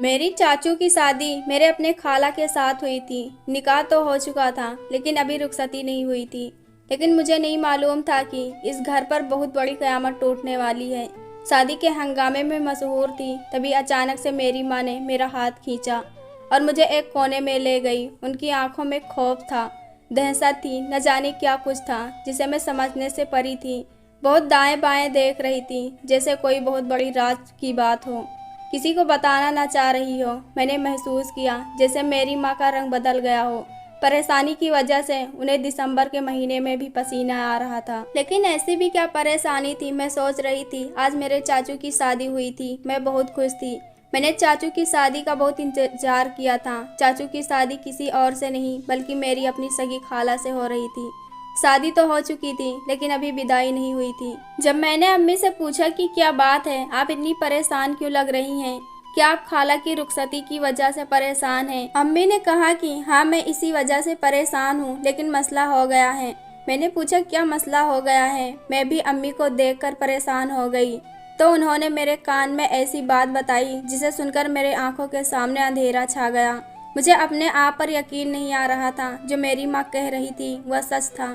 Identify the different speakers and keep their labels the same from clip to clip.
Speaker 1: मेरी चाचू की शादी मेरे अपने खाला के साथ हुई थी। निकाह तो हो चुका था लेकिन अभी रुखसती नहीं हुई थी। लेकिन मुझे नहीं मालूम था कि इस घर पर बहुत बड़ी कयामत टूटने वाली है। शादी के हंगामे में मशहूर थी, तभी अचानक से मेरी माँ ने मेरा हाथ खींचा और मुझे एक कोने में ले गई। उनकी आंखों में खौफ था, दहशत थी, न जाने क्या कुछ था जिसे मैं समझने से परी थी। बहुत दाएं बाएं देख रही थी, जैसे कोई बहुत बड़ी राज की बात हो, किसी को बताना ना चाह रही हो। मैंने महसूस किया जैसे मेरी माँ का रंग बदल गया हो। परेशानी की वजह से उन्हें दिसंबर के महीने में भी पसीना आ रहा था। लेकिन ऐसी भी क्या परेशानी थी, मैं सोच रही थी। आज मेरे चाचू की शादी हुई थी, मैं बहुत खुश थी। मैंने चाचू की शादी का बहुत इंतजार किया था। चाचू की शादी किसी और से नहीं बल्कि मेरी अपनी सगी खाला से हो रही थी। शादी तो हो चुकी थी लेकिन अभी विदाई नहीं हुई थी। जब मैंने अम्मी से पूछा कि क्या बात है, आप इतनी परेशान क्यों लग रही हैं, क्या आप खाला की रुखसती की वजह से परेशान हैं? अम्मी ने कहा कि हाँ, मैं इसी वजह से परेशान हूँ, लेकिन मसला हो गया है। मैंने पूछा क्या मसला हो गया है? मैं भी अम्मी को देखकर परेशान हो गई तो उन्होंने मेरे कान में ऐसी बात बताई जिसे सुनकर मेरे आंखों के सामने अंधेरा छा गया। मुझे अपने आप पर यकीन नहीं आ रहा था। जो मेरी माँ कह रही थी वह सच था।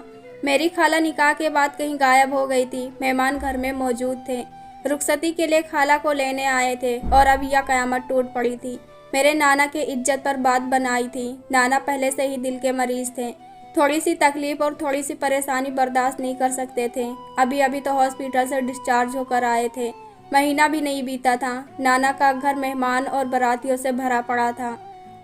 Speaker 1: मेरी खाला निकाह के बाद कहीं गायब हो गई थी। मेहमान घर में मौजूद थे, रुखसती के लिए खाला को लेने आए थे और अब यह कयामत टूट पड़ी थी। मेरे नाना के इज्जत पर बात बनाई थी। नाना पहले से ही दिल के मरीज थे, थोड़ी सी तकलीफ और थोड़ी सी परेशानी बर्दाश्त नहीं कर सकते थे। अभी अभी तो हॉस्पिटल से डिस्चार्ज होकर आए थे, महीना भी नहीं बीता था। नाना का घर मेहमान और बारातियों से भरा पड़ा था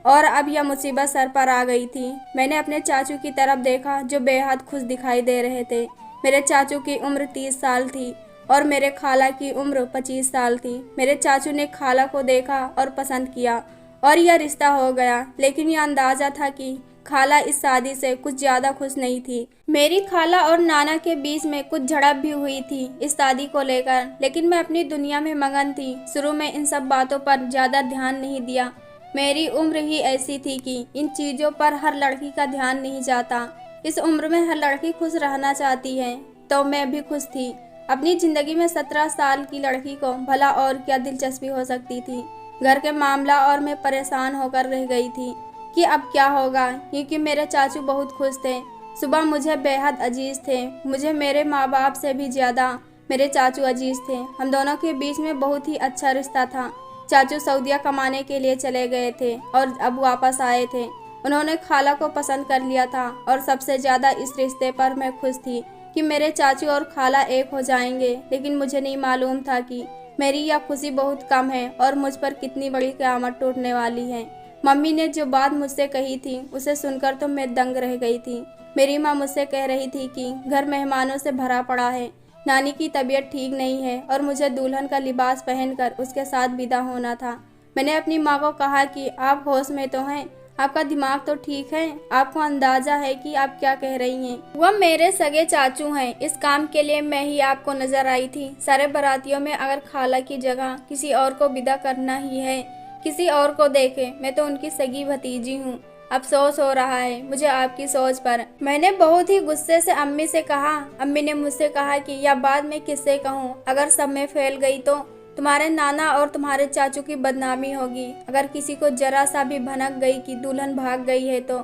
Speaker 1: और अब यह मुसीबत सर पर आ गई थी। मैंने अपने चाचू की तरफ देखा जो बेहद खुश दिखाई दे रहे थे। मेरे चाचू की उम्र 30 साल थी और मेरे खाला की उम्र 25 साल थी। मेरे चाचू ने खाला को देखा और पसंद किया और यह रिश्ता हो गया। लेकिन यह अंदाजा था कि खाला इस शादी से कुछ ज्यादा खुश नहीं थी। मेरी खाला और नाना के बीच में कुछ झड़प भी हुई थी इस शादी को लेकर, लेकिन मैं अपनी दुनिया में मगन थी। शुरू में इन सब बातों पर ज्यादा ध्यान नहीं दिया। मेरी उम्र ही ऐसी थी कि इन चीजों पर हर लड़की का ध्यान नहीं जाता। इस उम्र में हर लड़की खुश रहना चाहती है, तो मैं भी खुश थी। अपनी जिंदगी में 17 साल की लड़की को भला और क्या दिलचस्पी हो सकती थी। घर के मामला और मैं परेशान होकर रह गई थी कि अब क्या होगा, क्योंकि मेरे चाचू बहुत खुश थे। सुबह मुझे बेहद अजीज थे। मुझे मेरे माँ बाप से भी ज्यादा मेरे चाचू अजीज थे। हम दोनों के बीच में बहुत ही अच्छा रिश्ता था। चाचू सऊदिया कमाने के लिए चले गए थे और अब वापस आए थे। उन्होंने खाला को पसंद कर लिया था और सबसे ज्यादा इस रिश्ते पर मैं खुश थी कि मेरे चाचू और खाला एक हो जाएंगे। लेकिन मुझे नहीं मालूम था कि मेरी यह खुशी बहुत कम है और मुझ पर कितनी बड़ी क़यामत टूटने वाली है। मम्मी ने जो बात मुझसे कही थी उसे सुनकर तो मैं दंग रह गई थी। मेरी माँ मुझसे कह रही थी कि घर मेहमानों से भरा पड़ा है, नानी की तबीयत ठीक नहीं है और मुझे दुल्हन का लिबास पहनकर उसके साथ विदा होना था। मैंने अपनी माँ को कहा कि आप होश में तो हैं, आपका दिमाग तो ठीक है, आपको अंदाजा है कि आप क्या कह रही हैं। वह मेरे सगे चाचू हैं, इस काम के लिए मैं ही आपको नजर आई थी। सारे बारातियों में अगर खाला की जगह किसी और को विदा करना ही है, किसी और को देखे, मैं तो उनकी सगी भतीजी हूँ। अफसोस हो रहा है मुझे आपकी सोच पर। मैंने बहुत ही गुस्से से अम्मी से कहा। अम्मी ने मुझसे कहा कि यह बात मैं किससे कहूँ, अगर सब में फैल गई तो तुम्हारे नाना और तुम्हारे चाचू की बदनामी होगी। अगर किसी को जरा सा भी भनक गई कि दुल्हन भाग गई है तो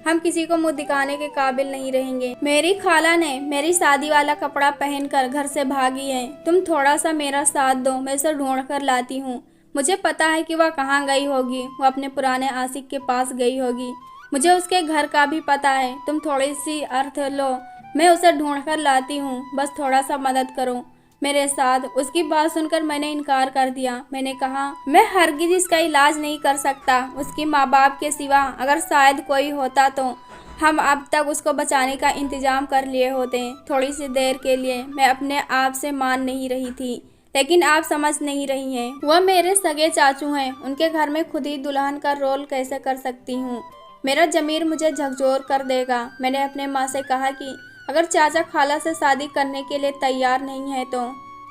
Speaker 1: हम किसी को मुंह दिखाने के काबिल नहीं रहेंगे। मेरी खाला ने मेरी शादी वाला कपड़ा पहनकर घर से भागी है। तुम थोड़ा सा मेरा साथ दो, मैं उसे ढूंढ कर लाती हूँ। मुझे पता है कि वह कहाँ गई होगी, वह अपने पुराने आशिक के पास गई होगी। मुझे उसके घर का भी पता है। तुम थोड़ी सी अर्थ लो, मैं उसे ढूंढ कर लाती हूँ, बस थोड़ा सा मदद करो मेरे साथ। उसकी बात सुनकर मैंने इनकार कर दिया। मैंने कहा मैं हरगिज इसका इलाज नहीं कर सकता, उसकी माँ बाप के सिवा अगर शायद कोई होता तो हम अब तक उसको बचाने का इंतजाम कर लिए होते। थोड़ी सी देर के लिए मैं अपने आप से मान नहीं रही थी, लेकिन आप समझ नहीं रही हैं। वह मेरे सगे चाचू हैं, उनके घर में खुद ही दुल्हन का रोल कैसे कर सकती हूँ? मेरा जमीर मुझे झकझोर कर देगा। मैंने अपने माँ से कहा कि अगर चाचा खाला से शादी करने के लिए तैयार नहीं है तो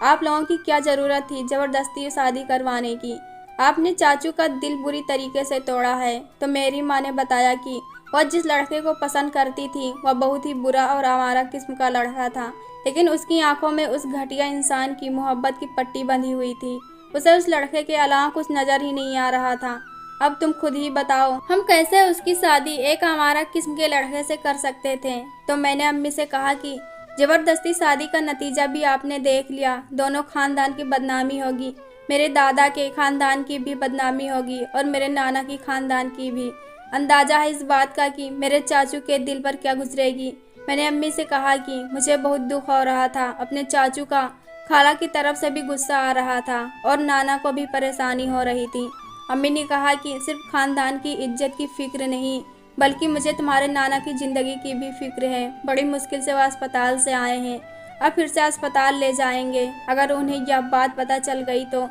Speaker 1: आप लोगों की क्या ज़रूरत थी ज़बरदस्ती शादी करवाने की? आपने चाचू का दिल बुरी तरीके से तोड़ा है। तो मेरी माँ ने बताया कि वह जिस लड़के को पसंद करती थी वह बहुत ही बुरा और आवारा किस्म का लड़का था, लेकिन उसकी आंखों में उस घटिया इंसान की मोहब्बत की पट्टी बंधी हुई थी। उसे उस लड़के के अलावा कुछ नज़र ही नहीं आ रहा था। अब तुम खुद ही बताओ, हम कैसे उसकी शादी एक हमारा किस्म के लड़के से कर सकते थे। तो मैंने अम्मी से कहा कि ज़बरदस्ती शादी का नतीजा भी आपने देख लिया, दोनों खानदान की बदनामी होगी। मेरे दादा के खानदान की भी बदनामी होगी और मेरे नाना की खानदान की भी। अंदाज़ा है इस बात का कि मेरे चाचू के दिल पर क्या गुजरेगी। मैंने अम्मी से कहा कि मुझे बहुत दुख हो रहा था अपने चाचू का। खाला की तरफ से भी गुस्सा आ रहा था और नाना को भी परेशानी हो रही थी। अम्मी ने कहा कि सिर्फ खानदान की इज्जत की फिक्र नहीं, बल्कि मुझे तुम्हारे नाना की ज़िंदगी की भी फिक्र है। बड़ी मुश्किल से वो अस्पताल से आए हैं, अब फिर से अस्पताल ले जाएंगे। अगर उन्हें यह बात पता चल गई तो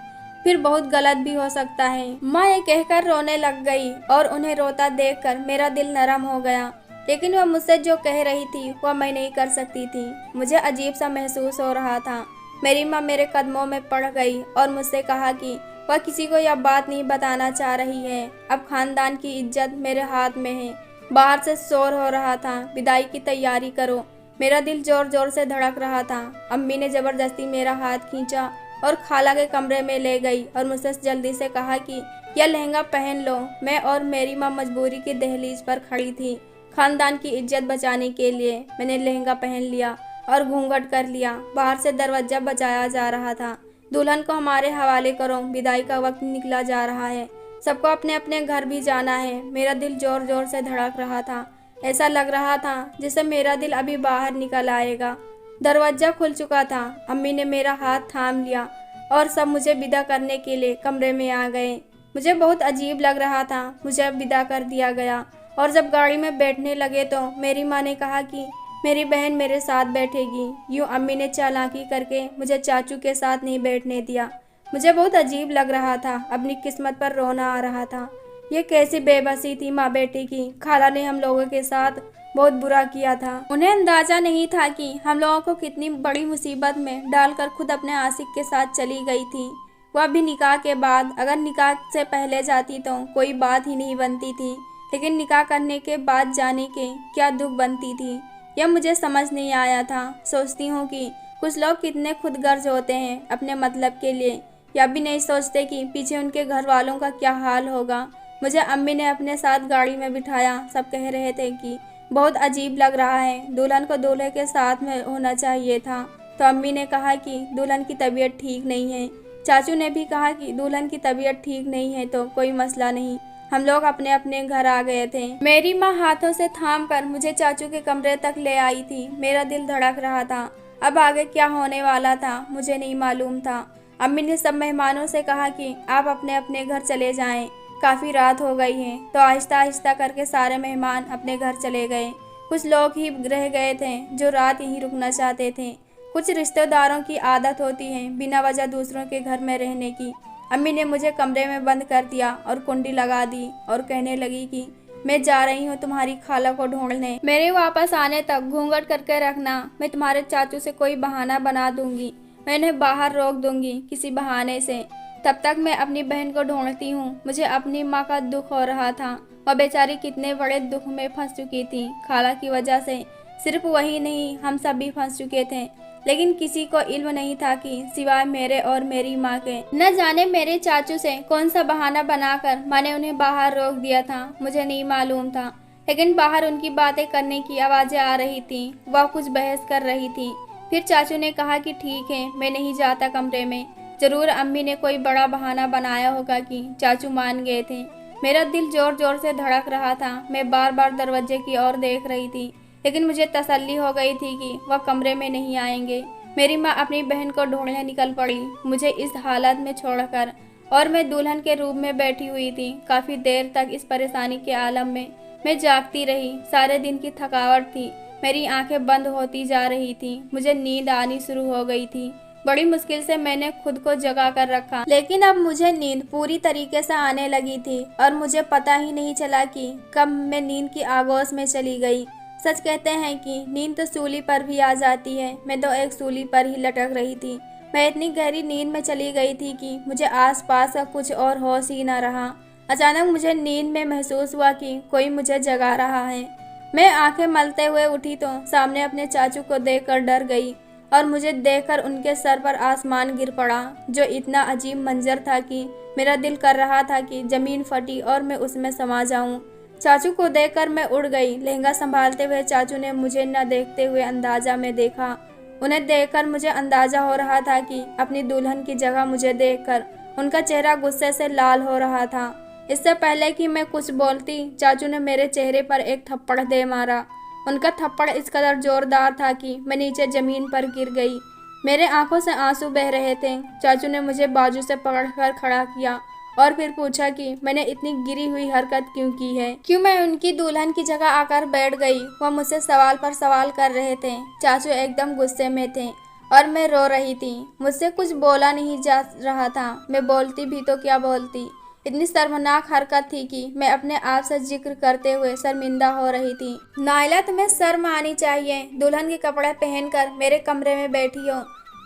Speaker 1: फिर बहुत गलत भी हो सकता है। माँ ये कहकर रोने लग गई और उन्हें रोता देखकर मेरा दिल नरम हो गया। लेकिन वह मुझसे जो कह रही थी वह मैं नहीं कर सकती थी। मुझे अजीब सा महसूस हो रहा था। मेरी माँ मेरे कदमों में पड़ गई और मुझसे कहा कि वह किसी को यह बात नहीं बताना चाह रही है। अब खानदान की इज्जत मेरे हाथ में है। बाहर से शोर हो रहा था, विदाई की तैयारी करो। मेरा दिल जोर जोर से धड़क रहा था। अम्मी ने ज़बरदस्ती मेरा हाथ खींचा और खाला के कमरे में ले गई और मुझसे जल्दी से कहा कि यह लहंगा पहन लो। मैं और मेरी माँ मजबूरी की दहलीज पर खड़ी थी। खानदान की इज्जत बचाने के लिए मैंने लहंगा पहन लिया और घूंघट कर लिया। बाहर से दरवाजा बजाया जा रहा था। दुल्हन को हमारे हवाले करो, विदाई का वक्त निकला जा रहा है। सबको अपने अपने घर भी जाना है। मेरा दिल जोर जोर से धड़क रहा था। ऐसा लग रहा था जैसे मेरा दिल अभी बाहर निकल आएगा। दरवाजा खुल चुका था। अम्मी ने मेरा हाथ थाम लिया और सब मुझे विदा करने के लिए कमरे में आ गए। मुझे बहुत अजीब लग रहा था। मुझे अब विदा कर दिया गया और जब गाड़ी में बैठने लगे तो मेरी माँ ने कहा कि मेरी बहन मेरे साथ बैठेगी। यूँ अम्मी ने चालाकी करके मुझे चाचू के साथ नहीं बैठने दिया। मुझे बहुत अजीब लग रहा था। अपनी किस्मत पर रोना आ रहा था। ये कैसी बेबसी थी माँ बेटी की। खाला ने हम लोगों के साथ बहुत बुरा किया था। उन्हें अंदाजा नहीं था कि हम लोगों को कितनी बड़ी मुसीबत में डालकर खुद अपने आशिक के साथ चली गई थी। वह भी निकाह के बाद। अगर निकाह से पहले जाती तो कोई बात ही नहीं बनती थी, लेकिन निकाह करने के बाद जाने के क्या दुख बनती थी, यह मुझे समझ नहीं आया था। सोचती हूँ कि कुछ लोग कितने खुदगर्ज होते हैं अपने मतलब के लिए। यह भी नहीं सोचते कि पीछे उनके घर वालों का क्या हाल होगा। मुझे अम्मी ने अपने साथ गाड़ी में बिठाया। सब कह रहे थे कि बहुत अजीब लग रहा है, दुल्हन को दूल्हे के साथ में होना चाहिए था। तो अम्मी ने कहा कि दुल्हन की तबीयत ठीक नहीं है। चाचू ने भी कहा कि दुल्हन की तबीयत ठीक नहीं है तो कोई मसला नहीं। हम लोग अपने अपने घर आ गए थे। मेरी माँ हाथों से थाम कर मुझे चाचू के कमरे तक ले आई थी। मेरा दिल धड़क रहा था। अब आगे क्या होने वाला था मुझे नहीं मालूम था। अम्मी ने सब मेहमानों से कहा कि आप अपने अपने घर चले जाएं, काफ़ी रात हो गई है। तो आहिस्ता आहिस्ता करके सारे मेहमान अपने घर चले गए। कुछ लोग ही रह गए थे जो रात यहीं रुकना चाहते थे। कुछ रिश्तेदारों की आदत होती है बिना वजह दूसरों के घर में रहने की। अम्मी ने मुझे कमरे में बंद कर दिया और कुंडी लगा दी और कहने लगी कि मैं जा रही हूँ तुम्हारी खाला को ढूंढने। मेरे वापस आने तक घूंघट करके रखना। मैं तुम्हारे चाचू से कोई बहाना बना दूंगी। मैं उन्हें बाहर रोक दूंगी किसी बहाने से। तब तक मैं अपनी बहन को ढूंढती हूँ। मुझे अपनी माँ का दुख हो रहा था। वह बेचारी कितने बड़े दुख में फंस चुकी थी। खाला की वजह से सिर्फ वही नहीं, हम सब भी फंस चुके थे। लेकिन किसी को इल्म नहीं था कि सिवाय मेरे और मेरी माँ के। न जाने मेरे चाचू से कौन सा बहाना बनाकर माँ ने उन्हें बाहर रोक दिया था। मुझे नहीं मालूम था, लेकिन बाहर उनकी बातें करने की आवाज़ें आ रही थी। वह कुछ बहस कर रही थी। फिर चाचू ने कहा कि ठीक है, मैं नहीं जाता कमरे में। जरूर अम्मी ने कोई बड़ा बहाना बनाया होगा कि चाचू मान गए थे। मेरा दिल जोर जोर से धड़क रहा था। मैं बार बार दरवाजे की ओर देख रही थी, लेकिन मुझे तसल्ली हो गई थी कि वह कमरे में नहीं आएंगे। मेरी माँ अपनी बहन को ढूंढने निकल पड़ी, मुझे इस हालत में छोड़कर, और मैं दुल्हन के रूप में बैठी हुई थी। काफ़ी देर तक इस परेशानी के आलम में मैं जागती रही। सारे दिन की थकावट थी। मेरी आंखें बंद होती जा रही थी। मुझे नींद आनी शुरू हो गई थी। बड़ी मुश्किल से मैंने खुद को जगा कर रखा, लेकिन अब मुझे नींद पूरी तरीके से आने लगी थी और मुझे पता ही नहीं चला कि कब मैं नींद की आगोश में चली गई। सच कहते हैं कि नींद तो सूली पर भी आ जाती है। मैं तो एक सूली पर ही लटक रही थी। मैं इतनी गहरी नींद में चली गई थी कि मुझे आसपास का कुछ और होश ही न रहा। अचानक मुझे नींद में महसूस हुआ कि कोई मुझे जगा रहा है। मैं आंखें मलते हुए उठी तो सामने अपने चाचू को देखकर डर गई और मुझे देखकर उनके सर पर आसमान गिर पड़ा, जो इतना अजीब मंजर था कि मेरा दिल कर रहा था कि ज़मीन फटी और मैं उसमें समा जाऊं। चाचू को देखकर मैं उड़ गई। लहंगा संभालते हुए चाचू ने मुझे न देखते हुए अंदाजा में देखा। उन्हें देखकर मुझे अंदाजा हो रहा था कि अपनी दुल्हन की जगह मुझे देखकर उनका चेहरा गुस्से से लाल हो रहा था। इससे पहले कि मैं कुछ बोलती, चाचू ने मेरे चेहरे पर एक थप्पड़ दे मारा। उनका थप्पड़ इस कदर जोरदार था कि मैं नीचे ज़मीन पर गिर गई। मेरे आंखों से आंसू बह रहे थे। चाचू ने मुझे बाजू से पकड़कर खड़ा किया और फिर पूछा कि मैंने इतनी गिरी हुई हरकत क्यों की है, क्यों मैं उनकी दुल्हन की जगह आकर बैठ गई। वह मुझसे सवाल पर सवाल कर रहे थे। चाचू एकदम गुस्से में थे और मैं रो रही थी। मुझसे कुछ बोला नहीं जा रहा था। मैं बोलती भी तो क्या बोलती। इतनी शर्मनाक हरकत थी कि मैं अपने आप से जिक्र करते हुए शर्मिंदा हो रही थी। नाइला, तुम्हें शर्म आनी चाहिए। दुल्हन के कपड़े पहनकर मेरे कमरे में बैठी हो।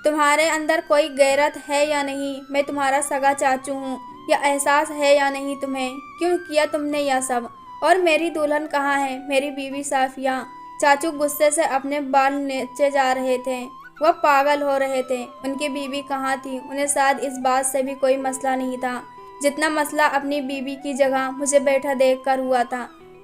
Speaker 1: तुम्हारे अंदर कोई गैरत है या नहीं? मैं तुम्हारा सगा चाचू हूँ। यह एहसास है या नहीं तुम्हें? क्यों किया तुमने यह सब? और मेरी दुल्हन कहाँ है, मेरी बीवी साफिया? चाचू गुस्से से अपने बाल नीचे जा रहे थे। वह पागल हो रहे थे। उनकी बीवी कहाँ थी? उन्हें शायद इस बात से भी कोई मसला नहीं था जितना मसला अपनी बीवी की जगह मुझे बैठा देखकर हुआ था।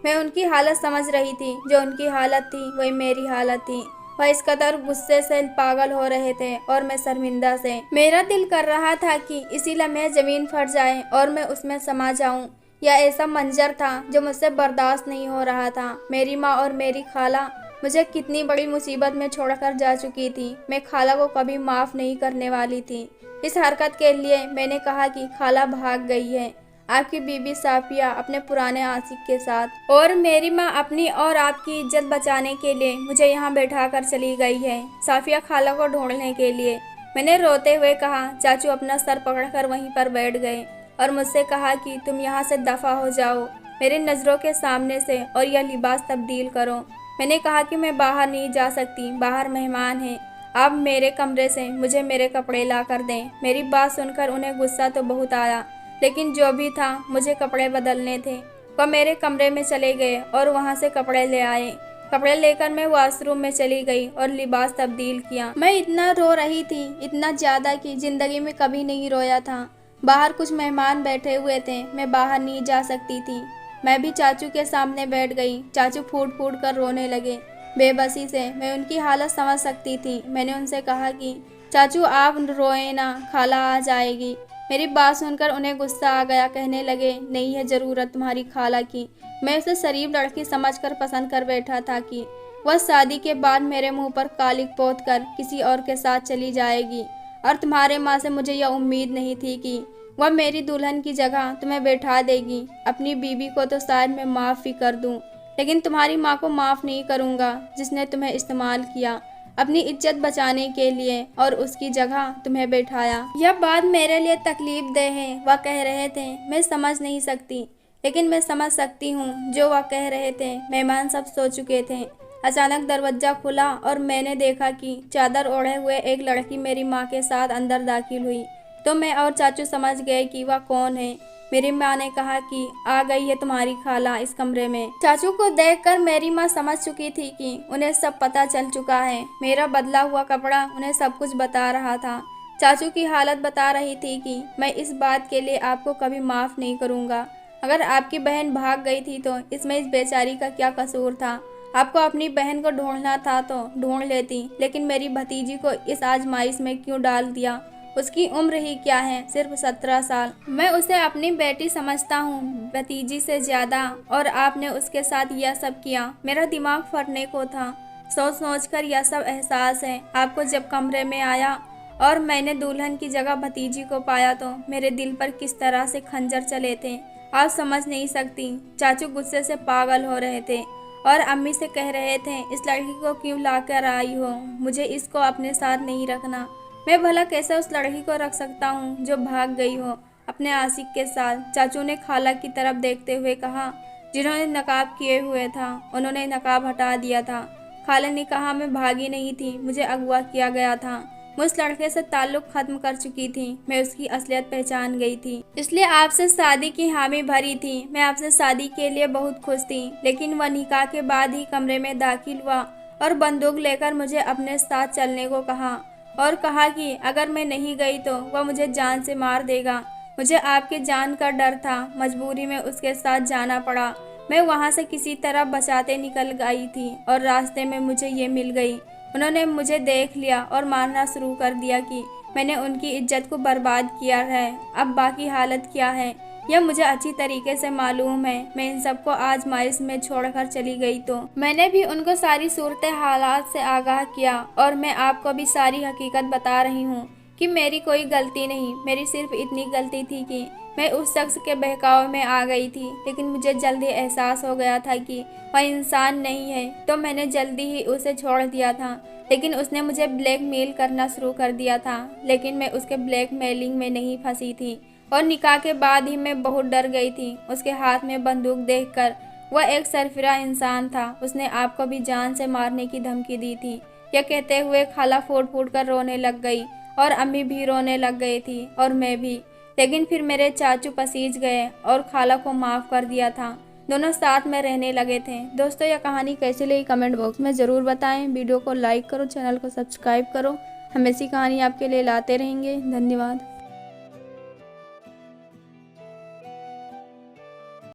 Speaker 1: मैं उनकी हालत समझ रही थी। जो उनकी हालत थी वही मेरी हालत थी। वह इस कदर गुस्से से पागल हो रहे थे और मैं शर्मिंदा से। मेरा दिल कर रहा था कि इसी लम्हे ज़मीन फट जाए और मैं उसमें समा जाऊं। यह ऐसा मंजर था जो मुझसे बर्दाश्त नहीं हो रहा था। मेरी माँ और मेरी खाला मुझे कितनी बड़ी मुसीबत में छोड़कर जा चुकी थी। मैं खाला को कभी माफ़ नहीं करने वाली थी। इस हरकत के लिए मैंने कहा कि खाला भाग गई है आपकी बीबी साफिया अपने पुराने आशिक के साथ, और मेरी माँ अपनी और आपकी इज्जत बचाने के लिए मुझे यहाँ बैठा कर चली गई है, साफिया खाला को ढूंढने के लिए। मैंने रोते हुए कहा। चाचू अपना सर पकड़कर वहीं पर बैठ गए और मुझसे कहा कि तुम यहाँ से दफ़ा हो जाओ मेरी नज़रों के सामने से और यह लिबास तब्दील करो। मैंने कहा कि मैं बाहर नहीं जा सकती, बाहर मेहमान हैं। आप मेरे कमरे से मुझे मेरे कपड़े ला कर दें। मेरी बात सुनकर उन्हें गुस्सा तो बहुत आया, लेकिन जो भी था मुझे कपड़े बदलने थे। वह मेरे कमरे में चले गए और वहाँ से कपड़े ले आए। कपड़े लेकर मैं वॉशरूम में चली गई और लिबास तब्दील किया। मैं इतना रो रही थी, इतना ज़्यादा कि ज़िंदगी में कभी नहीं रोया था। बाहर कुछ मेहमान बैठे हुए थे, मैं बाहर नहीं जा सकती थी। मैं भी चाचू के सामने बैठ गई। चाचू फूट फूट कर रोने लगे बेबसी से। मैं उनकी हालत समझ सकती थी। मैंने उनसे कहा कि चाचू आप रोए ना, खाला आ जाएगी। मेरी बात सुनकर उन्हें गुस्सा आ गया। कहने लगे, नहीं है ज़रूरत तुम्हारी खाला की। मैं उसे शरीफ लड़की समझकर पसंद कर बैठा था कि वह शादी के बाद मेरे मुंह पर कालिक पोत कर किसी और के साथ चली जाएगी, और तुम्हारे माँ से मुझे यह उम्मीद नहीं थी कि वह मेरी दुल्हन की जगह तुम्हें बैठा देगी। अपनी बीबी को तो शायद मैं माफ़ भी कर दूँ, लेकिन तुम्हारी माँ को माफ़ नहीं करूँगा जिसने तुम्हें इस्तेमाल किया अपनी इज्जत बचाने के लिए और उसकी जगह तुम्हें बैठाया। यह बात मेरे लिए तकलीफ दे है, वह कह रहे थे। मैं समझ नहीं सकती, लेकिन मैं समझ सकती हूँ जो वह कह रहे थे। मेहमान सब सो चुके थे। अचानक दरवाज़ा खुला और मैंने देखा कि चादर ओढ़े हुए एक लड़की मेरी माँ के साथ अंदर दाखिल हुई। तो मैं और चाचू समझ गए कि वह कौन है। मेरी माँ ने कहा कि आ गई है तुम्हारी खाला इस कमरे में। चाचू को देखकर मेरी माँ समझ चुकी थी कि उन्हें सब पता चल चुका है। मेरा बदला हुआ कपड़ा उन्हें सब कुछ बता रहा था। चाचू की हालत बता रही थी कि मैं इस बात के लिए आपको कभी माफ़ नहीं करूँगा। अगर आपकी बहन भाग गई थी तो इसमें इस बेचारी का क्या कसूर था? आपको अपनी बहन को ढूंढना था तो ढूंढ लेती, लेकिन मेरी भतीजी को इस आजमाइश में क्यों डाल दिया? उसकी उम्र ही क्या है, सिर्फ 17 साल। मैं उसे अपनी बेटी समझता हूँ, भतीजी से ज़्यादा, और आपने उसके साथ यह सब किया। मेरा दिमाग फटने को था। सोच सोच कर यह सब एहसास है। आपको जब कमरे में आया और मैंने दुल्हन की जगह भतीजी को पाया तो मेरे दिल पर किस तरह से खंजर चले थे आप समझ नहीं सकती। चाचू गुस्से से पागल हो रहे थे और अम्मी से कह रहे थे, इस लड़की को क्यों ला कर आई हो? मुझे इसको अपने साथ नहीं रखना। मैं भला कैसे उस लड़की को रख सकता हूँ जो भाग गई हो अपने आशिक के साथ? चाचू ने खाला की तरफ देखते हुए कहा, जिन्होंने नकाब किए हुए था उन्होंने नकाब हटा दिया था। खाला ने कहा, मैं भागी नहीं थी, मुझे अगवा किया गया था। मैं उस लड़के से ताल्लुक़ ख़त्म कर चुकी थी। मैं उसकी असलियत पहचान गई थी, इसलिए आपसे शादी की हामी भरी थी। मैं आपसे शादी के लिए बहुत खुश थी, लेकिन वह निकाह के बाद ही कमरे में दाखिल हुआ और बंदूक लेकर मुझे अपने साथ चलने को कहा और कहा कि अगर मैं नहीं गई तो वह मुझे जान से मार देगा। मुझे आपकी जान का डर था, मजबूरी में उसके साथ जाना पड़ा। मैं वहाँ से किसी तरह बचाते निकल गई थी और रास्ते में मुझे ये मिल गई। उन्होंने मुझे देख लिया और मारना शुरू कर दिया कि मैंने उनकी इज्जत को बर्बाद किया है। अब बाकी हालत क्या है यह मुझे अच्छी तरीके से मालूम है। मैं इन सबको आजमाइश में छोड़कर चली गई तो मैंने भी उनको सारी सूरत हालात से आगाह किया और मैं आपको भी सारी हकीकत बता रही हूँ कि मेरी कोई गलती नहीं। मेरी सिर्फ इतनी गलती थी कि मैं उस शख्स के बहकावे में आ गई थी, लेकिन मुझे जल्दी एहसास हो गया था कि वह इंसान नहीं है, तो मैंने जल्दी ही उसे छोड़ दिया था। लेकिन उसने मुझे ब्लैकमेल करना शुरू कर दिया था, लेकिन मैं उसके ब्लैकमेलिंग में नहीं फंसी थी और निकाह के बाद ही मैं बहुत डर गई थी। उसके हाथ में बंदूक देखकर वह एक सरफिरा इंसान था। उसने आपको भी जान से मारने की धमकी दी थी। यह कहते हुए खाला फूट फूट कर रोने लग गई और अम्मी भी रोने लग गई थी और मैं भी। लेकिन फिर मेरे चाचू पसीज गए और खाला को माफ़ कर दिया था। दोनों साथ में रहने लगे थे। दोस्तों, यह कहानी कैसी लगी कमेंट बॉक्स में ज़रूर बताएं। वीडियो को लाइक करो, चैनल को सब्सक्राइब करो। हम ऐसी कहानी आपके लिए लाते रहेंगे। धन्यवाद।